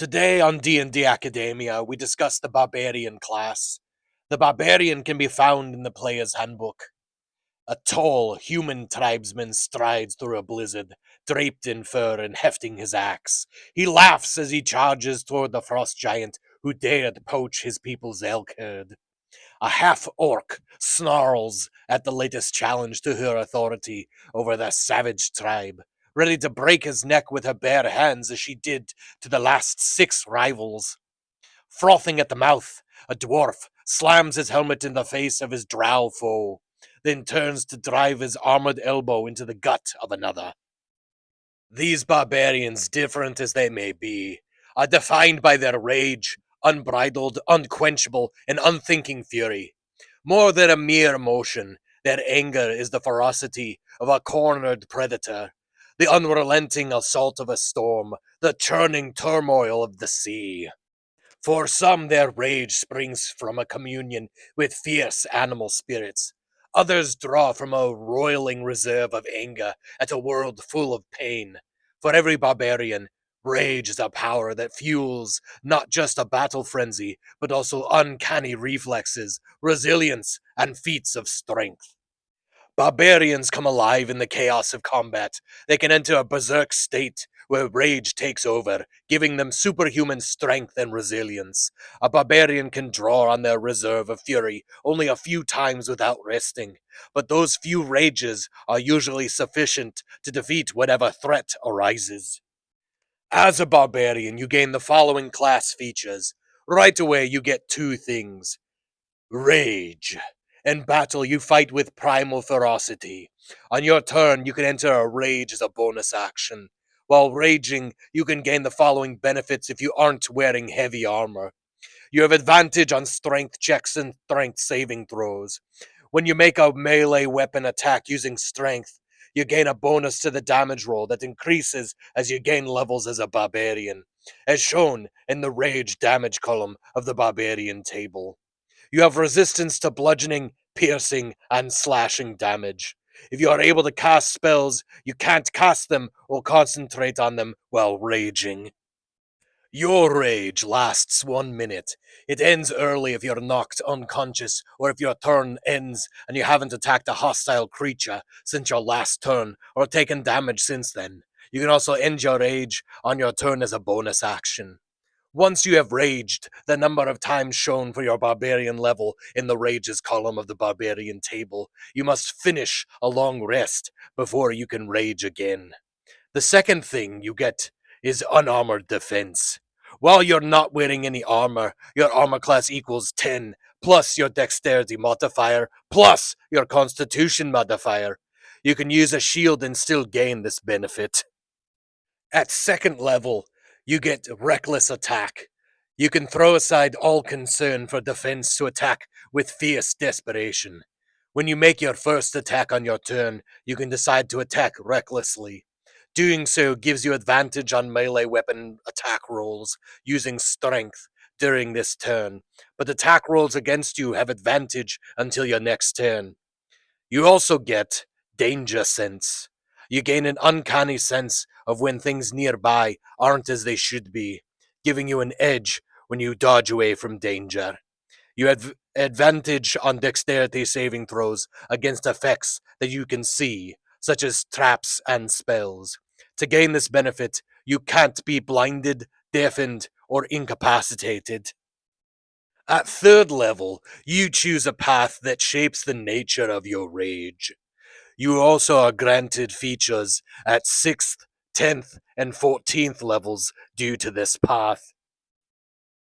Today on D&D Academia, we discuss the Barbarian class. The Barbarian can be found in the player's handbook. A tall, human tribesman strides through a blizzard, draped in fur and hefting his axe. He laughs as he charges toward the frost giant who dared poach his people's elk herd. A half-orc snarls at the latest challenge to her authority over the savage tribe, ready to break his neck with her bare hands as she did to the last 6 rivals. Frothing at the mouth, a dwarf slams his helmet in the face of his drow foe, then turns to drive his armored elbow into the gut of another. These barbarians, different as they may be, are defined by their rage, unbridled, unquenchable, and unthinking fury. More than a mere emotion, their anger is the ferocity of a cornered predator, the unrelenting assault of a storm, the churning turmoil of the sea. For some, their rage springs from a communion with fierce animal spirits. Others draw from a roiling reserve of anger at a world full of pain. For every barbarian, rage is a power that fuels not just a battle frenzy, but also uncanny reflexes, resilience, and feats of strength. Barbarians come alive in the chaos of combat. They can enter a berserk state where rage takes over, giving them superhuman strength and resilience. A barbarian can draw on their reserve of fury only a few times without resting, but those few rages are usually sufficient to defeat whatever threat arises. As a barbarian, you gain the following class features. Right away, you get 2 things. Rage. In battle, you fight with primal ferocity. On your turn, you can enter a rage as a bonus action. While raging, you can gain the following benefits if you aren't wearing heavy armor. You have advantage on strength checks and strength saving throws. When you make a melee weapon attack using strength, you gain a bonus to the damage roll that increases as you gain levels as a barbarian, as shown in the rage damage column of the barbarian table. You have resistance to bludgeoning, piercing, and slashing damage. If you are able to cast spells, you can't cast them or concentrate on them while raging. Your rage lasts 1 minute. It ends early if you're knocked unconscious or if your turn ends and you haven't attacked a hostile creature since your last turn or taken damage since then. You can also end your rage on your turn as a bonus action. Once you have raged, the number of times shown for your barbarian level in the rages column of the barbarian table, you must finish a long rest before you can rage again. The second thing you get is unarmored defense. While you're not wearing any armor, your armor class equals 10, plus your dexterity modifier, plus your constitution modifier. You can use a shield and still gain this benefit. At second level, you get reckless attack. You can throw aside all concern for defense to attack with fierce desperation. When you make your first attack on your turn, you can decide to attack recklessly. Doing so gives you advantage on melee weapon attack rolls using strength during this turn, but attack rolls against you have advantage until your next turn. You also get danger sense. You gain an uncanny sense of when things nearby aren't as they should be, giving you an edge when you dodge away from danger. You have advantage on dexterity saving throws against effects that you can see, such as traps and spells. To gain this benefit, you can't be blinded, deafened, or incapacitated. At third level, you choose a path that shapes the nature of your rage. You also are granted features at 6th, 10th, and 14th levels due to this path.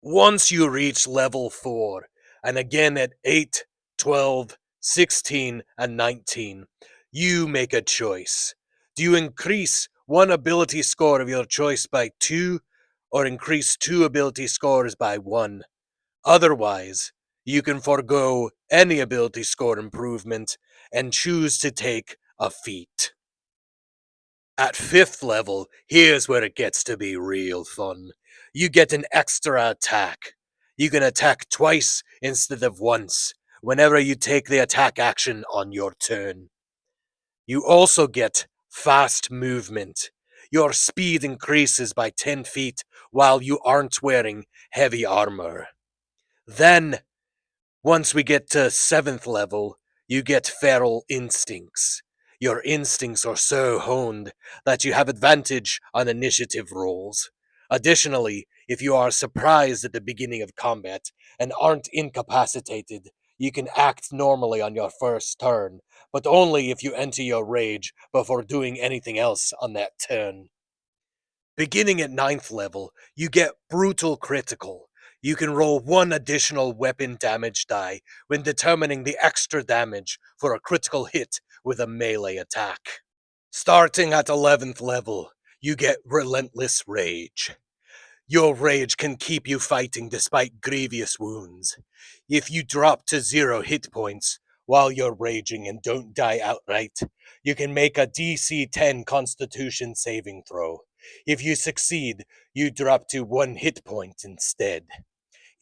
Once you reach level 4, and again at 8, 12, 16, and 19, you make a choice. Do you increase one ability score of your choice by 2, or increase 2 ability scores by 1? Otherwise, you can forego any ability score improvement and choose to take a feat. At 5th level, here's where it gets to be real fun. You get an extra attack. You can attack twice instead of once, whenever you take the attack action on your turn. You also get fast movement. Your speed increases by 10 feet while you aren't wearing heavy armor. Then, once we get to 7th level, you get feral instincts. Your instincts are so honed that you have advantage on initiative rolls. Additionally, if you are surprised at the beginning of combat and aren't incapacitated, you can act normally on your first turn, but only if you enter your rage before doing anything else on that turn. Beginning at 9th level, you get Brutal Critical. You can roll one additional weapon damage die when determining the extra damage for a critical hit with a melee attack. Starting at 11th level, you get Relentless Rage. Your rage can keep you fighting despite grievous wounds. If you drop to 0 hit points while you're raging and don't die outright, you can make a DC 10 Constitution saving throw. If you succeed, you drop to 1 hit point instead.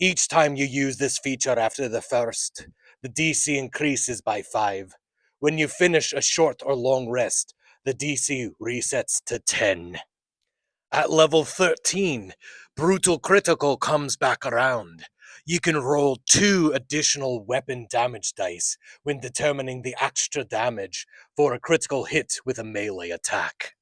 Each time you use this feature after the first, the DC increases by 5. When you finish a short or long rest, the DC resets to 10. At level 13, Brutal Critical comes back around. You can roll 2 additional weapon damage dice when determining the extra damage for a critical hit with a melee attack.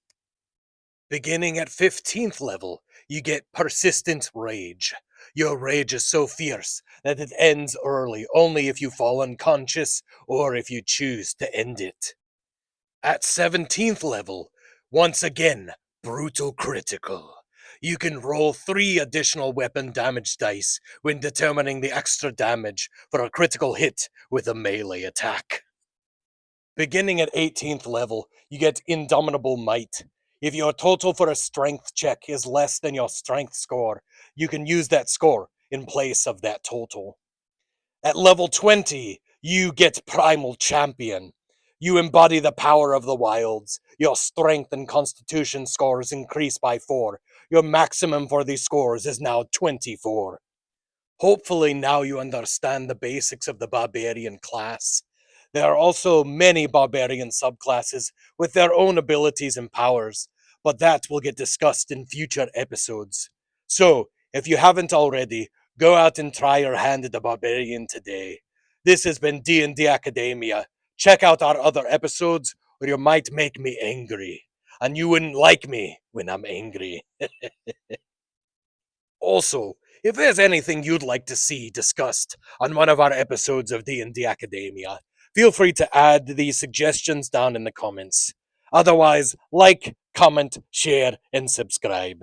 Beginning at 15th level, you get Persistent Rage. Your rage is so fierce that it ends early only if you fall unconscious or if you choose to end it. At 17th level, once again, Brutal Critical. You can roll 3 additional weapon damage dice when determining the extra damage for a critical hit with a melee attack. Beginning at 18th level, you get Indomitable Might. If your total for a strength check is less than your strength score, you can use that score in place of that total. At level 20, you get Primal Champion. You embody the power of the wilds. Your strength and constitution scores increase by 4. Your maximum for these scores is now 24. Hopefully now you understand the basics of the Barbarian class. There are also many Barbarian subclasses with their own abilities and powers, but that will get discussed in future episodes. So, if you haven't already, go out and try your hand at the Barbarian today. This has been D&D Academia. Check out our other episodes, or you might make me angry. And you wouldn't like me when I'm angry. Also, if there's anything you'd like to see discussed on one of our episodes of D&D Academia, feel free to add these suggestions down in the comments. Otherwise, like, comment, share, and subscribe.